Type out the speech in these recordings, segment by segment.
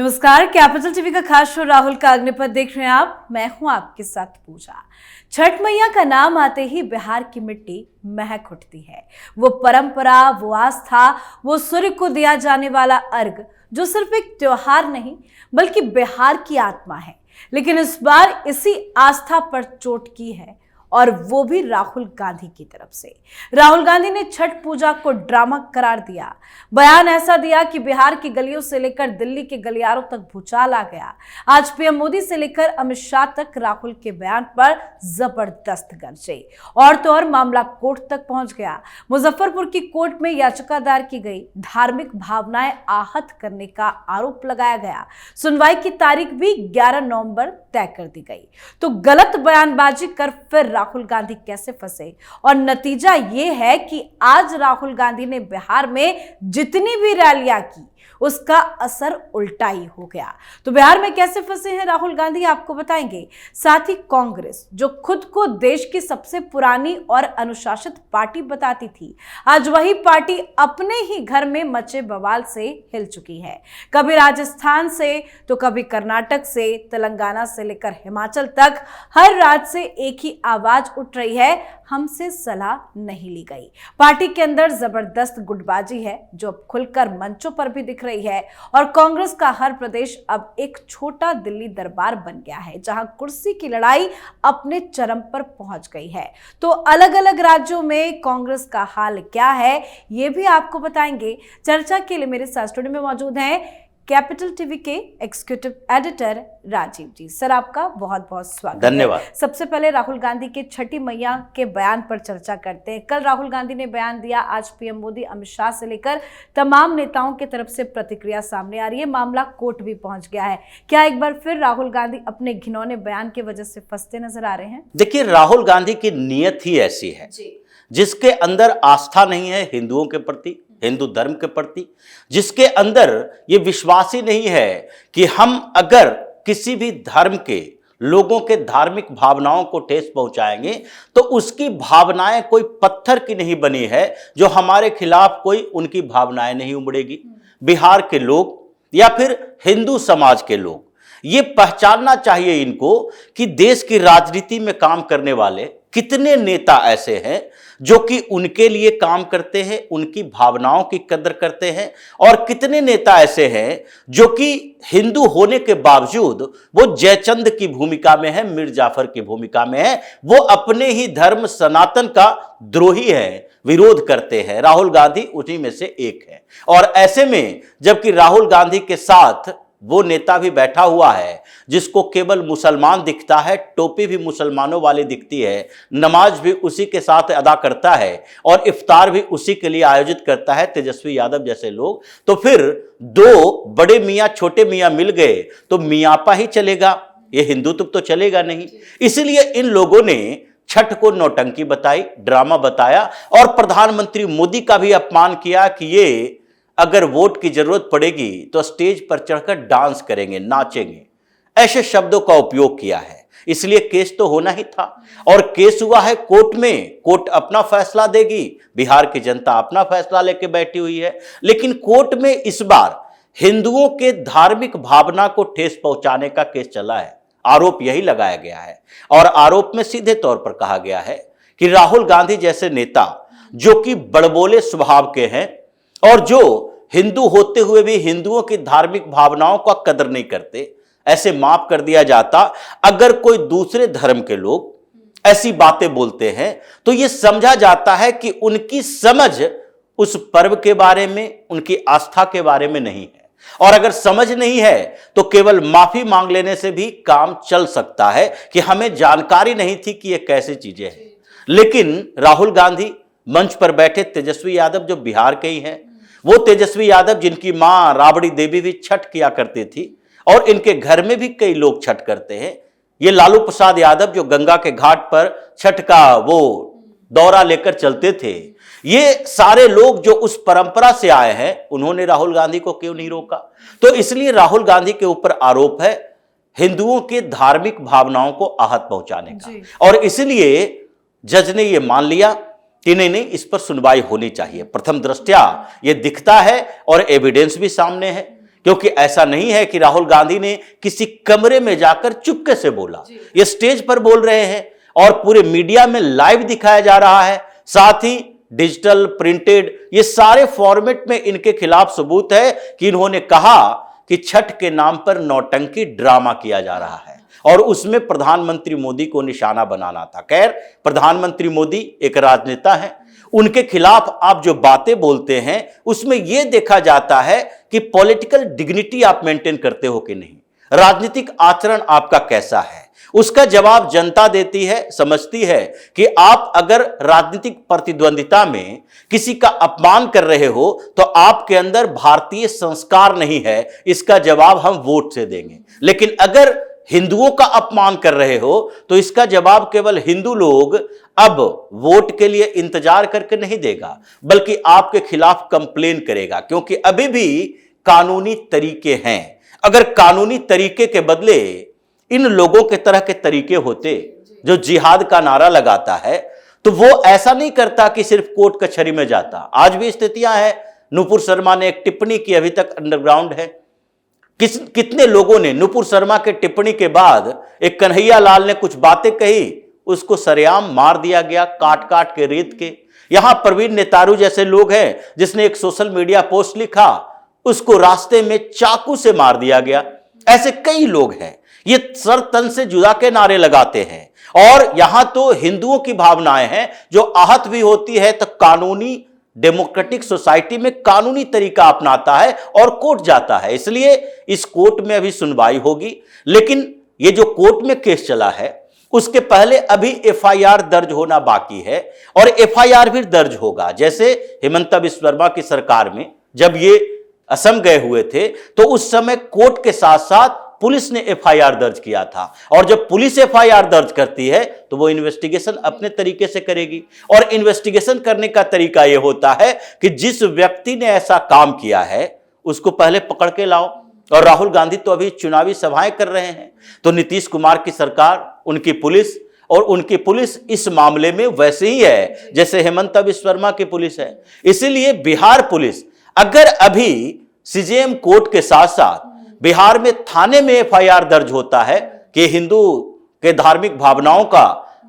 नमस्कार, capital TV का खास शो राहुल का अग्निपथ देख रहे हैं आप। मैं हूं आपके साथ पूजा। छठ मैया का नाम आते ही बिहार की मिट्टी महक उठती है। वो परंपरा, वो आस्था, वो सूर्य को दिया जाने वाला अर्घ जो सिर्फ एक त्योहार नहीं बल्कि बिहार की आत्मा है। लेकिन इस बार इसी आस्था पर चोट की है, और वो भी राहुल गांधी की तरफ से। राहुल गांधी ने छठ पूजा को ड्रामा करार दिया। बयान ऐसा दिया कि बिहार की गलियों से लेकर दिल्ली के गलियारों तक भूचाल आ गया। आज पीएम मोदी से लेकर अमित शाह तक राहुल के बयान पर जबरदस्त गरजे। और तो और मामला कोर्ट तक पहुंच गया। मुजफ्फरपुर की कोर्ट में याचिका दायर की गई। धार्मिक भावनाएं आहत करने का आरोप लगाया गया। सुनवाई की तारीख भी 11 नवंबर तय कर दी गई। तो गलत बयानबाजी कर फिर राहुल गांधी कैसे फंसे, और नतीजा यह है कि आज राहुल गांधी ने बिहार में जितनी भी रैलियां की उसका असर उल्टा ही हो गया। तो बिहार में कैसे फंसे हैं राहुल गांधी, आपको बताएंगे। साथ ही कांग्रेस, जो खुद को देश की सबसे पुरानी और अनुशासित पार्टी बताती थी, आज वही पार्टी अपने ही घर में मचे बवाल से हिल चुकी है। कभी राजस्थान से तो कभी कर्नाटक से, तेलंगाना से लेकर हिमाचल तक हर राज्य से एक ही आवाज उठ रही है, हमसे सलाह नहीं ली गई। पार्टी के अंदर जबरदस्त गुटबाजी है जो अब खुलकर मंचों पर भी दिख रही है। और कांग्रेस का हर प्रदेश अब एक छोटा दिल्ली दरबार बन गया है, जहां कुर्सी की लड़ाई अपने चरम पर पहुंच गई है। तो अलग अलग राज्यों में कांग्रेस का हाल क्या है, ये भी आपको बताएंगे। चर्चा के लिए मेरे साथ स्टूडियो में मौजूद हैं कैपिटल टीवी के एग्जीक्यूटिव एडिटर राजीव जी। सर, आपका बहुत बहुत स्वागत। धन्यवाद। सबसे पहले राहुल गांधी के छठी मैया के बयान पर चर्चा करते हैं। कल राहुल गांधी ने बयान दिया, आज पीएम मोदी, अमित शाह से लेकर तमाम नेताओं की तरफ से प्रतिक्रिया सामने आ रही है। मामला कोर्ट भी पहुंच गया है। क्या एक बार फिर राहुल गांधी अपने घिनौने बयान की वजह से फंसते नजर आ रहे हैं? देखिए, राहुल गांधी की नीयत ही ऐसी है जिसके अंदर आस्था नहीं है हिंदुओं के प्रति, हिंदू धर्म के प्रति, जिसके अंदर ये विश्वास ही नहीं है कि हम अगर किसी भी धर्म के लोगों के धार्मिक भावनाओं को ठेस पहुंचाएंगे तो उसकी भावनाएं कोई पत्थर की नहीं बनी है जो हमारे खिलाफ कोई उनकी भावनाएं नहीं उमड़ेगी। बिहार के लोग या फिर हिंदू समाज के लोग ये पहचानना चाहिए इनको कि देश की राजनीति में काम करने वाले कितने नेता ऐसे हैं जो कि उनके लिए काम करते हैं, उनकी भावनाओं की कदर करते हैं, और कितने नेता ऐसे हैं जो कि हिंदू होने के बावजूद वो जयचंद की भूमिका में है, मीर जाफर की भूमिका में है, वो अपने ही धर्म सनातन का द्रोही है, विरोध करते हैं। राहुल गांधी उन्हीं में से एक है। और ऐसे में जबकि राहुल गांधी के साथ वो नेता भी बैठा हुआ है जिसको केवल मुसलमान दिखता है, टोपी भी मुसलमानों वाली दिखती है, नमाज भी उसी के साथ अदा करता है और इफ्तार भी उसी के लिए आयोजित करता है, तेजस्वी यादव जैसे लोग, तो फिर दो बड़े मियाँ छोटे मियाँ मिल गए तो मियापा ही चलेगा, ये हिंदुत्व तो चलेगा नहीं। इसलिए इन लोगों ने छठ को नौटंकी बताई, ड्रामा बताया, और प्रधानमंत्री मोदी का भी अपमान किया कि ये अगर वोट की जरूरत पड़ेगी तो स्टेज पर चढ़कर डांस करेंगे, नाचेंगे, ऐसे शब्दों का उपयोग किया है। इसलिए केस तो होना ही था, और केस हुआ है कोर्ट में। कोर्ट अपना फैसला देगी, बिहार की जनता अपना फैसला लेके बैठी हुई है। लेकिन कोर्ट में इस बार हिंदुओं के धार्मिक भावना को ठेस पहुंचाने का केस चला है। आरोप यही लगाया गया है, और आरोप में सीधे तौर पर कहा गया है कि राहुल गांधी जैसे नेता जो कि बड़बोले स्वभाव के हैं और जो हिंदू होते हुए भी हिंदुओं की धार्मिक भावनाओं का कदर नहीं करते, ऐसे माफ कर दिया जाता। अगर कोई दूसरे धर्म के लोग ऐसी बातें बोलते हैं तो यह समझा जाता है कि उनकी समझ उस पर्व के बारे में, उनकी आस्था के बारे में नहीं है। और अगर समझ नहीं है तो केवल माफी मांग लेने से भी काम चल सकता है कि हमें जानकारी नहीं थी कि यह कैसी चीजें हैं। लेकिन राहुल गांधी मंच पर बैठे तेजस्वी यादव जो बिहार के ही हैं, वो तेजस्वी यादव जिनकी मां राबड़ी देवी भी छठ किया करती थी और इनके घर में भी कई लोग छठ करते हैं, ये लालू प्रसाद यादव जो गंगा के घाट पर छठ का वो दौरा लेकर चलते थे, ये सारे लोग जो उस परंपरा से आए हैं, उन्होंने राहुल गांधी को क्यों नहीं रोका? तो इसलिए राहुल गांधी के ऊपर आरोप है हिंदुओं के धार्मिक भावनाओं को आहत पहुंचाने का, और इसलिए जज ने यह मान लिया कि नहीं, इस पर सुनवाई होनी चाहिए। प्रथम दृष्टया यह दिखता है और एविडेंस भी सामने है क्योंकि ऐसा नहीं है कि राहुल गांधी ने किसी कमरे में जाकर चुपके से बोला, ये स्टेज पर बोल रहे हैं और पूरे मीडिया में लाइव दिखाया जा रहा है, साथ ही डिजिटल, प्रिंटेड, ये सारे फॉर्मेट में इनके खिलाफ सबूत है कि इन्होंने कहा कि छठ के नाम पर नौटंकी ड्रामा किया जा रहा है और उसमें प्रधानमंत्री मोदी को निशाना बनाना था। खैर, प्रधानमंत्री मोदी एक राजनेता है, उनके खिलाफ आप जो बातें बोलते हैं उसमें यह देखा जाता है कि पॉलिटिकल डिग्निटी आप मेंटेन करते हो कि नहीं, राजनीतिक आचरण आपका कैसा है। उसका जवाब जनता देती है, समझती है कि आप अगर राजनीतिक प्रतिद्वंदिता में किसी का अपमान कर रहे हो तो आपके अंदर भारतीय संस्कार नहीं है, इसका जवाब हम वोट से देंगे। लेकिन अगर हिंदुओं का अपमान कर रहे हो तो इसका जवाब केवल हिंदू लोग अब वोट के लिए इंतजार करके नहीं देगा, बल्कि आपके खिलाफ कंप्लेन करेगा, क्योंकि अभी भी कानूनी तरीके हैं। अगर कानूनी तरीके के बदले इन लोगों के तरह के तरीके होते जो जिहाद का नारा लगाता है, तो वो ऐसा नहीं करता कि सिर्फ कोर्ट कचहरी में जाता। आज भी स्थितियां हैं। नुपुर शर्मा ने एक टिप्पणी की, अभी तक अंडरग्राउंड है। कितने लोगों ने नुपुर शर्मा के टिप्पणी के बाद, एक कन्हैया लाल ने कुछ बातें कही, उसको सरेआम मार दिया गया, काट काट के रेत के। यहां प्रवीण नेतारू जैसे लोग हैं, जिसने एक सोशल मीडिया पोस्ट लिखा, उसको रास्ते में चाकू से मार दिया गया। ऐसे कई लोग हैं, ये सर तन से जुदा के नारे लगाते हैं। और यहां तो हिंदुओं की भावनाएं हैं जो आहत भी होती है तो कानूनी डेमोक्रेटिक सोसाइटी में कानूनी तरीका अपनाता है और कोर्ट जाता है। इसलिए इस कोर्ट में अभी सुनवाई होगी, लेकिन ये जो कोर्ट में केस चला है उसके पहले अभी एफआईआर दर्ज होना बाकी है और एफआईआर भी दर्ज होगा। जैसे हेमंत बिस्वा शर्मा की सरकार में जब ये असम गए हुए थे तो उस समय कोर्ट के साथ साथ पुलिस ने एफआईआर दर्ज किया था, और जब पुलिस एफआईआर दर्ज करती है तो वो इन्वेस्टिगेशन अपने तरीके से करेगी। और इन्वेस्टिगेशन करने का तरीका यह होता है कि जिस व्यक्ति ने ऐसा काम किया है उसको पहले पकड़ के लाओ। और राहुल गांधी तो अभी चुनावी सभाएं कर रहे हैं, तो नीतीश कुमार की सरकार, उनकी पुलिस इस मामले में वैसे ही है जैसे हेमंत बिस्वा शर्मा की पुलिस है। इसीलिए बिहार पुलिस अगर अभी सीजेएम कोर्ट के साथ साथ बिहार में थाने में एफआईआर दर्ज होता है कि हिंदू के धार्मिक भावनाओं का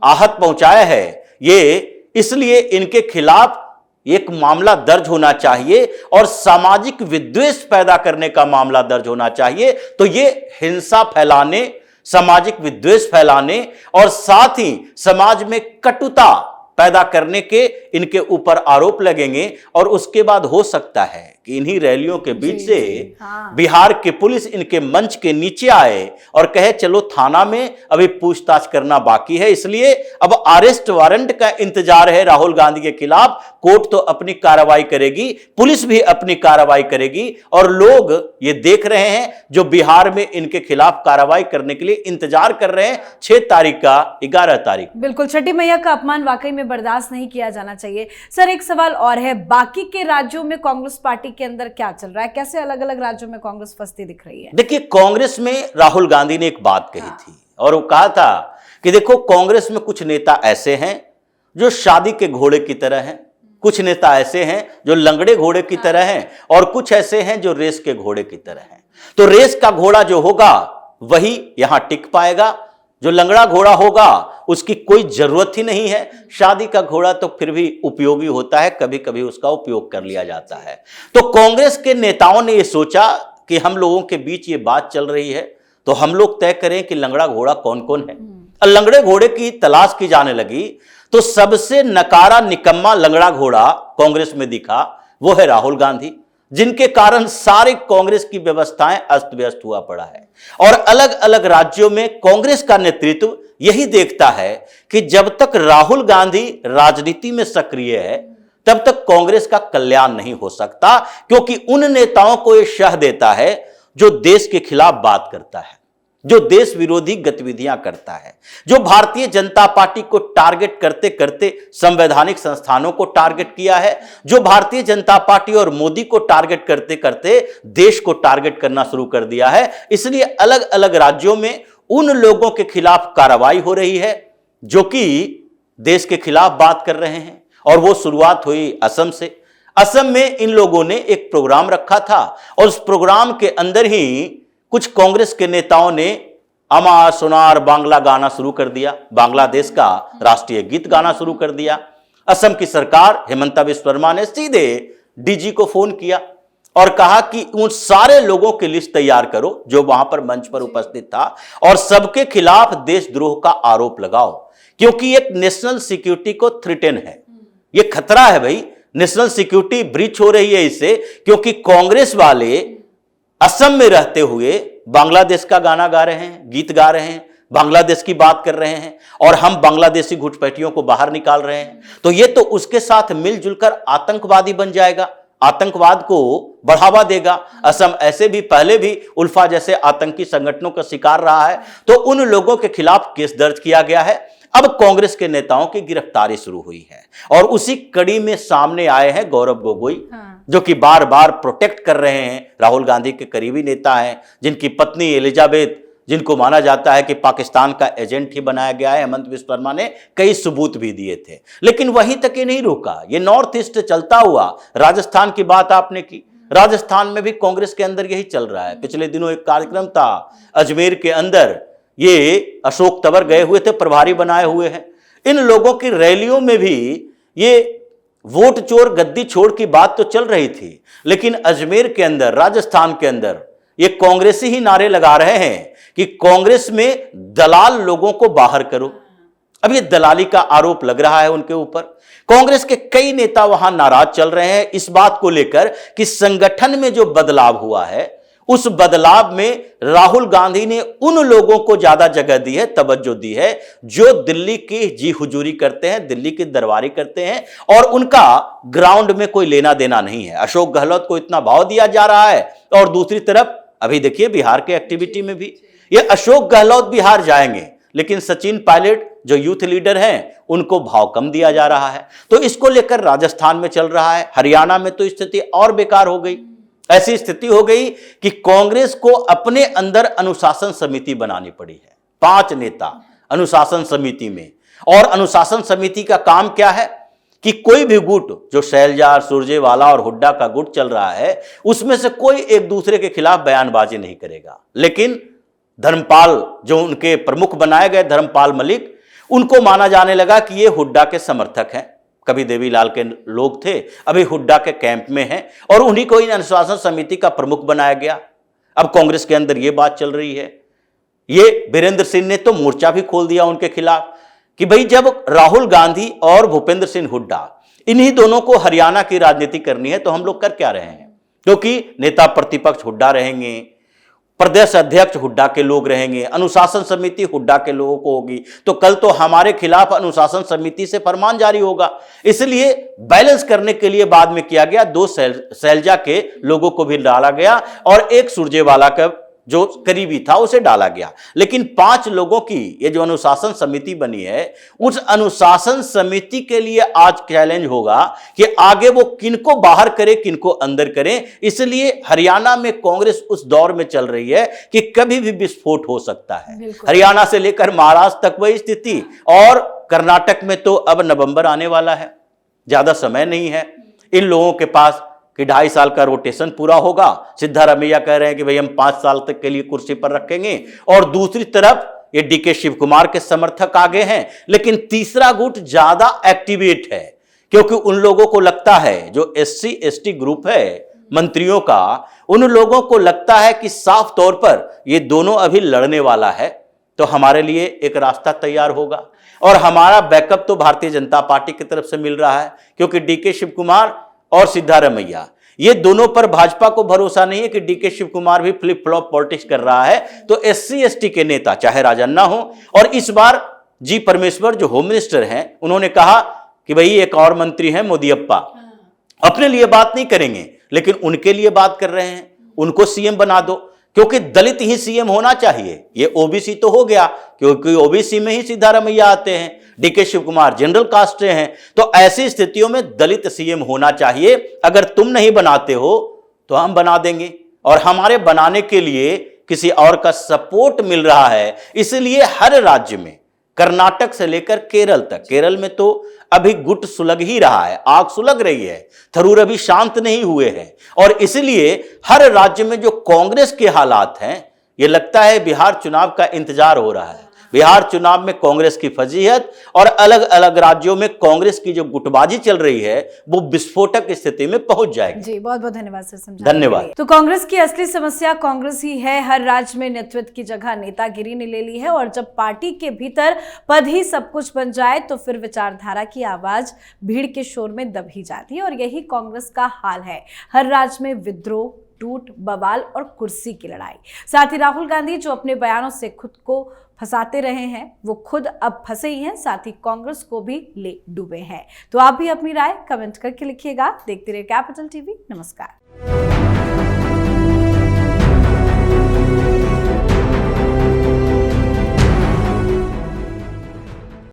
आहत पहुंचाया है, ये इसलिए इनके खिलाफ एक मामला दर्ज होना चाहिए और सामाजिक विद्वेष पैदा करने का मामला दर्ज होना चाहिए। तो ये हिंसा फैलाने, सामाजिक विद्वेष फैलाने और साथ ही समाज में कटुता पैदा करने के इनके ऊपर आरोप लगेंगे और उसके बाद हो सकता है कि इन्हीं रैलियों के बीच से बिहार की पुलिस इनके मंच के नीचे आए और कहे चलो थाना में अभी पूछताछ करना बाकी है। इसलिए अब अरेस्ट वारंट का इंतजार है राहुल गांधी के खिलाफ। कोर्ट तो अपनी कार्रवाई करेगी, पुलिस भी अपनी कार्रवाई करेगी और लोग ये देख रहे हैं जो बिहार में इनके खिलाफ कार्रवाई करने के लिए इंतजार कर रहे हैं 6 तारीख का 11 तारीख। बिल्कुल, छठी मैया का अपमान वाकई में बर्दाश्त नहीं किया जाना चाहिए। सर, एक सवाल और है, बाकी के राज्यों में कांग्रेस पार्टी के अंदर क्या चल रहा है? कैसे अलग अलग राज्यों में कांग्रेस फंसती दिख रही है? देखिए, कांग्रेस में राहुल गांधी ने एक बात कही थी और वो कहा था कि देखो, कांग्रेस में कुछ नेता ऐसे हैं जो शादी के घोड़े की तरह हैं, कुछ नेता ऐसे हैं जो लंगड़े घोड़े की तरह हैं और कुछ ऐसे हैं जो रेस के घोड़े की तरह हैं। तो रेस का घोड़ा जो होगा वही यहां टिक पाएगा, जो लंगड़ा घोड़ा होगा उसकी कोई जरूरत ही नहीं है। शादी का घोड़ा तो फिर भी उपयोगी होता है, कभी कभी उसका उपयोग कर लिया जाता है। तो कांग्रेस के नेताओं ने यह सोचा कि हम लोगों के बीच ये बात चल रही है तो हम लोग तय करें कि लंगड़ा घोड़ा कौन कौन है। और लंगड़े घोड़े की तलाश की जाने लगी तो सबसे नकारा निकम्मा लंगड़ा घोड़ा कांग्रेस में दिखा, वो है राहुल गांधी, जिनके कारण सारे कांग्रेस की व्यवस्थाएं अस्त व्यस्त हुआ पड़ा है। और अलग अलग राज्यों में कांग्रेस का नेतृत्व यही देखता है कि जब तक राहुल गांधी राजनीति में सक्रिय है तब तक कांग्रेस का कल्याण नहीं हो सकता, क्योंकि उन नेताओं को यह शह देता है जो देश के खिलाफ बात करता है, जो देश विरोधी गतिविधियां करता है, जो भारतीय जनता पार्टी को टारगेट करते करते संवैधानिक संस्थानों को टारगेट किया है, जो भारतीय जनता पार्टी और मोदी को टारगेट करते करते देश को टारगेट करना शुरू कर दिया है। इसलिए अलग अलग राज्यों में उन लोगों के खिलाफ कार्रवाई हो रही है जो कि देश के खिलाफ बात कर रहे हैं। और वो शुरुआत हुई असम से। असम में इन लोगों ने एक प्रोग्राम रखा था और उस प्रोग्राम के अंदर ही कुछ कांग्रेस के नेताओं ने अमा सोनार बांग्ला गाना शुरू कर दिया, बांग्लादेश का राष्ट्रीय गीत गाना शुरू कर दिया। असम की सरकार हेमंता बिस्वा शर्मा ने सीधे डीजी को फोन किया और कहा कि उन सारे लोगों की लिस्ट तैयार करो जो वहां पर मंच पर उपस्थित था और सबके खिलाफ देशद्रोह का आरोप लगाओ, क्योंकि एक नेशनल सिक्योरिटी को थ्रेटन है, ये खतरा है भाई, नेशनल सिक्योरिटी ब्रीच हो रही है इससे, क्योंकि कांग्रेस वाले असम में रहते हुए बांग्लादेश का गाना गा रहे हैं, गीत गा रहे हैं, बांग्लादेश की बात कर रहे हैं और हम बांग्लादेशी घुसपैठियों को बाहर निकाल रहे हैं। तो ये तो उसके साथ मिलजुल कर आतंकवादी बन जाएगा, आतंकवाद को बढ़ावा देगा। असम ऐसे भी पहले भी उल्फा जैसे आतंकी संगठनों का शिकार रहा है, तो उन लोगों के खिलाफ केस दर्ज किया गया है। अब कांग्रेस के नेताओं की गिरफ्तारी शुरू हुई है और उसी कड़ी में सामने आए हैं गौरव गोगोई, जो कि बार बार प्रोटेक्ट कर रहे हैं, राहुल गांधी के करीबी नेता हैं, जिनकी पत्नी एलिजाबेथ, जिनको माना जाता है कि पाकिस्तान का एजेंट ही बनाया गया है। हेमंत बिस्वा शर्मा ने कई सबूत भी दिए थे, लेकिन वहीं तक ये नहीं रुका, ये नॉर्थ ईस्ट चलता हुआ राजस्थान की बात आपने की, राजस्थान में भी कांग्रेस के अंदर यही चल रहा है। पिछले दिनों एक कार्यक्रम था अजमेर के अंदर, ये अशोक तंवर गए हुए थे, प्रभारी बनाए हुए हैं। इन लोगों की रैलियों में भी ये वोट चोर गद्दी छोड़ की बात तो चल रही थी, लेकिन अजमेर के अंदर, राजस्थान के अंदर ये कांग्रेसी ही नारे लगा रहे हैं कि कांग्रेस में दलाल लोगों को बाहर करो। अब ये दलाली का आरोप लग रहा है उनके ऊपर। कांग्रेस के कई नेता वहां नाराज चल रहे हैं इस बात को लेकर कि संगठन में जो बदलाव हुआ है, उस बदलाव में राहुल गांधी ने उन लोगों को ज्यादा जगह दी है, तवज्जो दी है, जो दिल्ली की जी हुजूरी करते हैं, दिल्ली की दरबारी करते हैं और उनका ग्राउंड में कोई लेना देना नहीं है। अशोक गहलोत को इतना भाव दिया जा रहा है और दूसरी तरफ अभी देखिए बिहार के एक्टिविटी में भी ये अशोक गहलोत बिहार जाएंगे, लेकिन सचिन पायलट जो यूथ लीडर हैं उनको भाव कम दिया जा रहा है। तो इसको लेकर राजस्थान में चल रहा है। हरियाणा में तो स्थिति और बेकार हो गई। ऐसी स्थिति हो गई कि कांग्रेस को अपने अंदर अनुशासन समिति बनानी पड़ी है, 5 नेता अनुशासन समिति में। और अनुशासन समिति का काम क्या है कि कोई भी गुट, जो शैलजा, सुरजेवाला और हुड्डा का गुट चल रहा है, उसमें से कोई एक दूसरे के खिलाफ बयानबाजी नहीं करेगा। लेकिन धर्मपाल, जो उनके प्रमुख बनाए गए धर्मपाल मलिक, उनको माना जाने लगा कि ये हुड्डा के समर्थक हैं, कभी देवीलाल के लोग थे, अभी हुड्डा के कैंप में हैं और उन्हीं को इन अनुशासन समिति का प्रमुख बनाया गया। अब कांग्रेस के अंदर ये बात चल रही है। ये वीरेंद्र सिंह ने तो मोर्चा भी खोल दिया उनके खिलाफ कि भाई जब राहुल गांधी और भूपेंद्र सिंह हुड्डा, इन्हीं दोनों को हरियाणा की राजनीति करनी है तो हम लोग कर क्या रहे हैं, क्योंकि नेता प्रतिपक्ष हुड्डा रहेंगे, प्रदेश अध्यक्ष हुड्डा के लोग रहेंगे, अनुशासन समिति हुड्डा के लोगों को होगी, तो कल तो हमारे खिलाफ अनुशासन समिति से फरमान जारी होगा। इसलिए बैलेंस करने के लिए बाद में किया गया, 2 शैलजा के लोगों को भी डाला गया और एक सुरजेवाला का जो करीबी था उसे डाला गया। लेकिन 5 लोगों की ये जो अनुशासन समिति बनी है, उस अनुशासन समिति के लिए आज चैलेंज होगा कि आगे वो किनको बाहर करे, किनको अंदर करे। इसलिए हरियाणा में कांग्रेस उस दौर में चल रही है कि कभी भी विस्फोट हो सकता है। हरियाणा से लेकर महाराष्ट्र तक वही स्थिति, और कर्नाटक में तो अब नवंबर आने वाला है, ज्यादा समय नहीं है इन लोगों के पास कि 2.5 साल का रोटेशन पूरा होगा। सिद्धारमैया कह रहे हैं कि भाई हम 5 साल तक के लिए कुर्सी पर रखेंगे, और दूसरी तरफ ये डीके शिव कुमार के समर्थक आगे हैं। लेकिन तीसरा गुट ज्यादा एक्टिवेट है, क्योंकि उन लोगों को लगता है, जो SC ST ग्रुप है मंत्रियों का, उन लोगों को लगता है कि साफ तौर पर ये दोनों अभी लड़ने वाला है तो हमारे लिए एक रास्ता तैयार होगा। और हमारा बैकअप तो भारतीय जनता पार्टी की तरफ से मिल रहा है, क्योंकि डीके शिव कुमार और सिद्धारमैया, ये दोनों पर भाजपा को भरोसा नहीं है कि डीके शिव कुमार भी फ्लिप फ्लॉप पॉलिटिक्स कर रहा है। तो SC ST के नेता चाहे राजन्ना हो, और इस बार जी परमेश्वर जो होम मिनिस्टर हैं, उन्होंने कहा कि भाई एक और मंत्री हैं मोदीअप्पा, अपने लिए बात नहीं करेंगे लेकिन उनके लिए बात कर रहे हैं, उनको सीएम बना दो, क्योंकि दलित ही सीएम होना चाहिए। ये ओबीसी तो हो गया, क्योंकि ओबीसी में ही सिद्धारमैया आते हैं, DK Shiv Kumar general caste से हैं, तो ऐसी स्थितियों में दलित सीएम होना चाहिए। अगर तुम नहीं बनाते हो तो हम बना देंगे, और हमारे बनाने के लिए किसी और का सपोर्ट मिल रहा है। इसलिए हर राज्य में कर्नाटक से लेकर केरल तक। केरल में तो अभी गुट सुलग ही रहा है, आग सुलग रही है, थरूर अभी शांत नहीं हुए हैं। और इसलिए हर राज्य में जो कांग्रेस के हालात हैं, ये लगता है बिहार चुनाव का इंतजार हो रहा है। बिहार चुनाव में कांग्रेस की फजीहत और अलग अलग राज्यों में कांग्रेस की जो गुटबाजी चल रही है वो विस्फोटक स्थिति में पहुंच जाएगी। जी, बहुत बहुत धन्यवाद सर, समझाने धन्यवाद। के लिए। तो कांग्रेस की असली समस्या कांग्रेस ही है। हर राज्य में नेतृत्व की जगह नेतागिरी ने ले ली है और जब पार्टी के भीतर पद ही सब कुछ बन जाए तो फिर विचारधारा की आवाज भीड़ के शोर में दब ही जाती है। और यही कांग्रेस का हाल है। हर राज्य में विद्रोह, टूट, बवाल और कुर्सी की लड़ाई। साथ ही राहुल गांधी जो अपने बयानों से खुद को फंसाते रहे हैं, वो खुद अब फंसे ही हैं, साथ ही कांग्रेस को भी ले डूबे हैं। तो आप भी अपनी राय कमेंट करके लिखिएगा। देखते रहिए कैपिटल टीवी। नमस्कार।